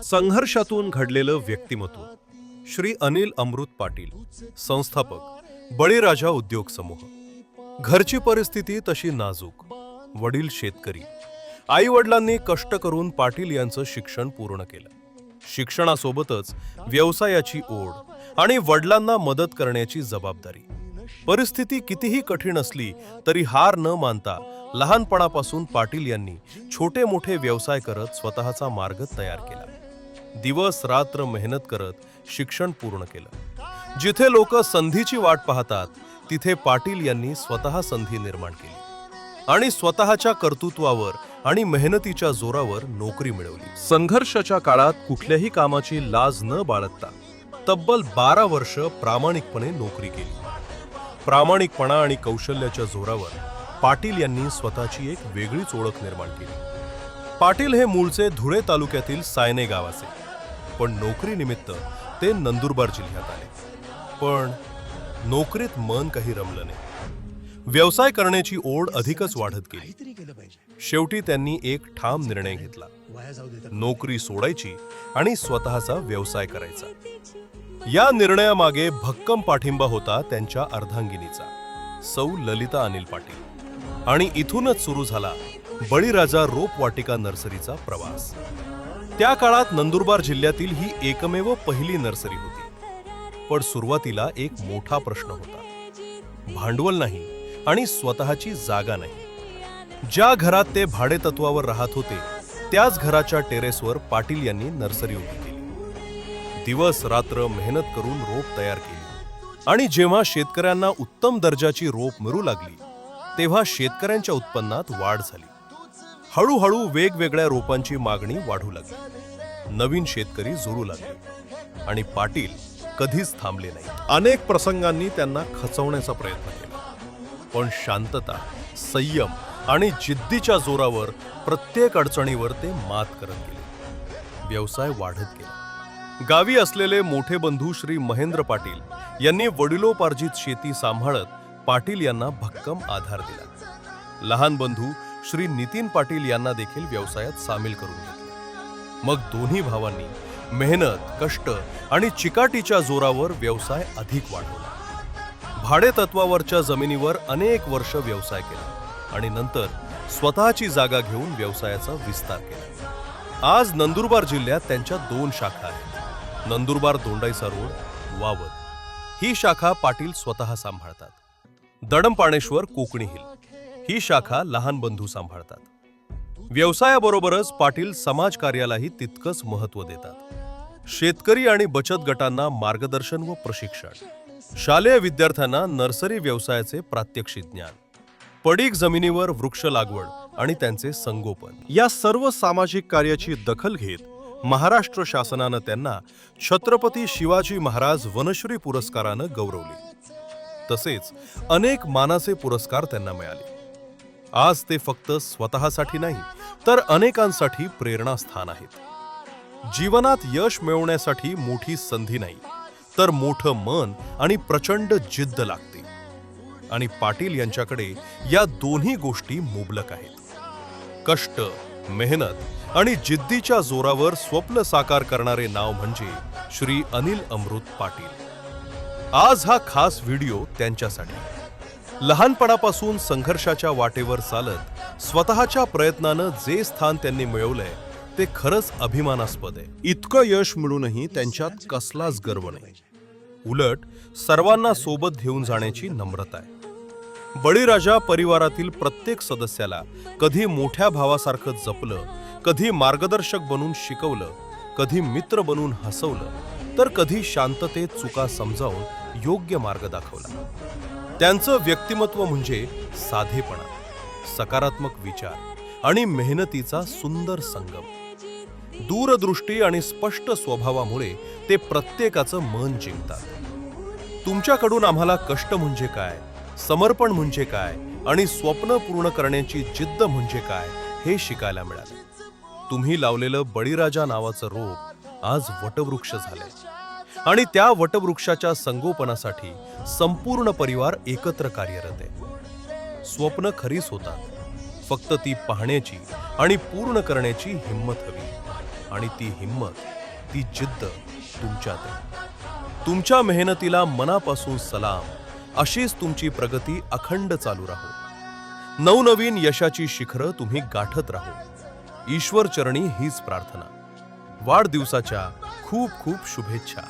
संघर्षातून घडलेलं व्यक्तिमत्व श्री अनिल अमृत पाटील, संस्थापक बळीराजा उद्योग समूह. घरची परिस्थिती तशी नाजूक, वडील शेतकरी. आई वडिलांनी कष्ट करून पाटील यांचं शिक्षण पूर्ण केलं. शिक्षणासोबतच व्यवसायाची ओढ आणि वडिलांना मदत करण्याची जबाबदारी. परिस्थिती कितीही कठीण असली तरी हार न मानता लहानपणापासून पाटील यांनी छोटे मोठे व्यवसाय करत स्वतःचा मार्ग तयार केला. दिवस रात्र मेहनत करत शिक्षण पूर्ण केलं. जिथे लोक संधीची वाट पाहतात तिथे पाटील यांनी स्वतः संधी निर्माण केली आणि स्वतःच्या कर्तृत्वावर आणि मेहनतीच्या जोरावर नोकरी मिळवली. संघर्षाच्या काळात कुठल्याही कामाची लाज न बाळगता तब्बल 12 वर्ष प्रामाणिकपणे नोकरी केली. प्रामाणिकपणा आणि कौशल्याच्या जोरावर पाटील यांनी स्वतःची एक वेगळीच ओळख निर्माण केली. पाटील हे मूळचे धुळे तालुक्यातील सायने गावाचे, पण नोकरीनिमित्त ते नंदुरबार जिल्ह्यात आले. पण नोकरीत मन काही रमलं नाही. व्यवसाय करण्याची ओढ अधिकच वाढत गेली. शेवटी त्यांनी एक ठाम निर्णय घेतला. नोकरी सोडायची आणि स्वतःचा व्यवसाय करायचा. या निर्णयामागे भक्कम पाठिंबा होता त्यांच्या अर्धांगिनीचा, सौ ललिता अनिल पाटील. आणि इथूनच सुरू झाला बळीराजा रोपवाटिका नर्सरीचा प्रवास. त्या काळात नंदुरबार जिल्ह्यातील ही एकमेव पहिली नर्सरी होती. पण सुरुवातीला एक मोठा प्रश्न होता. भांडवल नाही आणि स्वतःची जागा नाही. ज्या घरात ते भाडेतत्वावर राहत होते त्याच घराच्या टेरेसवर पाटील यांनी नर्सरी उभी केली. दिवस रात्र मेहनत करून रोप तयार केली आणि जेव्हा शेतकऱ्यांना उत्तम दर्जाची रोप मिळू लागली तेव्हा शेतकऱ्यांच्या उत्पन्नात वाढ झाली. हळूहळू वेगवेगळ्या रोपांची मागणी वाढू लागली. नवीन शेतकरी जोडू लागले आणि पाटील कधीच थांबले नाही. अनेक प्रसंगांनी त्यांना खचवण्याचा प्रयत्न केला, पण शांतता, संयम आणि जिद्दीच्या जोरावर प्रत्येक अडचणीवर ते मात करत गेले. व्यवसाय वाढत गेला. गावी असलेले मोठे बंधू श्री महेंद्र पाटील यांनी वडिलोपार्जित शेती सांभाळत पाटील यांना भक्कम आधार दिला. लहान बंधू श्री नितीन पाटील यांना देखील व्यवसायात सामील करून घेतले. मग दोन्ही भावांनी मेहनत, कष्ट आणि चिकाटीच्या जोरावर व्यवसाय अधिक वाढवला. भाडेतत्वावरच्या जमिनीवर अनेक वर्ष व्यवसाय केला आणि नंतर स्वतःची जागा घेऊन व्यवसायाचा विस्तार केला. आज नंदुरबार जिल्ह्यात त्यांच्या 2 शाखा आहेत. नंदुरबार दोंडाईचा रोड, वावद ही शाखा पाटील स्वतः सांभाळतात. दडमपाणेश्वर, कोकणी हिल ही शाखा लहान बंधू सांभाळतात. व्यवसायाबरोबरच पाटील समाजकार्यालाही तितकंच महत्त्व देतात. शेतकरी आणि बचत गटांना मार्गदर्शन व प्रशिक्षण, शालेय विद्यार्थ्यांना नर्सरी व्यवसायाचे प्रात्यक्षिक ज्ञान, पडीक जमिनीवर वृक्ष लागवड आणि त्यांचे संगोपन, या सर्व सामाजिक कार्याची दखल घेत महाराष्ट्र शासनानं त्यांना छत्रपती शिवाजी महाराज वनश्री पुरस्कारानं गौरवले. तसेच अनेक मानाचे पुरस्कार त्यांना मिळाले. आज ते फक्त स्वतःसाठी नाही तर अनेकांसाठी प्रेरणास्थान आहेत. जीवनात यश मिळवण्यासाठी मोठी संधी नाही तर मोठं मन आणि प्रचंड जिद्द लागते. आणि पाटील यांच्याकडे या दोन्ही गोष्टी मुबलक आहेत. कष्ट, मेहनत आणि जिद्दीच्या जोरावर स्वप्न साकार करणारे नाव म्हणजे श्री अनिल अमृत पाटील. आज हा खास व्हिडिओ त्यांच्यासाठी. लहानपणापासून संघर्षाच्या वाटेवर चालत स्वतःच्या प्रयत्नानं जे स्थान त्यांनी मिळवलंय ते खरंच अभिमानास्पद आहे. इतकं यश मिळूनही त्यांच्यात कसलाच गर्व नाही. उलट सर्वांना सोबत घेऊन जाण्याची नम्रता आहे. बळीराजा परिवारातील प्रत्येक सदस्याला कधी मोठ्या भावासारखं जपलं, कधी मार्गदर्शक बनून शिकवलं, कधी मित्र बनून हसवलं, तर कधी शांततेत चुका समजावून योग्य मार्ग दाखवला. त्यांचं व्यक्तिमत्व म्हणजे साधेपणा, सकारात्मक विचार आणि मेहनतीचा सुंदर संगम. दूरदृष्टी आणि स्पष्ट स्वभावामुळे ते प्रत्येकाचं मन जिंकतात. तुमच्याकडून आम्हाला कष्ट म्हणजे काय, समर्पण म्हणजे काय आणि स्वप्न पूर्ण करण्याची जिद्द म्हणजे काय हे शिकायला मिळाले. तुम्ही लावलेलं बळीराजा नावाचं रोप आज वटवृक्ष झालंय आणि त्या वटवृक्षाच्या संगोपनासाठी संपूर्ण परिवार एकत्र कार्यरत आहे. स्वप्न खरीच होतात, फक्त ती पाहण्याची आणि पूर्ण करण्याची हिंमत हवी. आणि ती हिंमत, ती जिद्द तुमच्यात आहे. तुमच्या मेहनतीला मनापासून सलाम. अशीच तुमची प्रगती अखंड चालू राहो. नवनवीन यशाची शिखरं तुम्ही गाठत राहो. ईश्वर चरणी हीच प्रार्थना. वाढदिवसाच्या खूप खूप शुभेच्छा.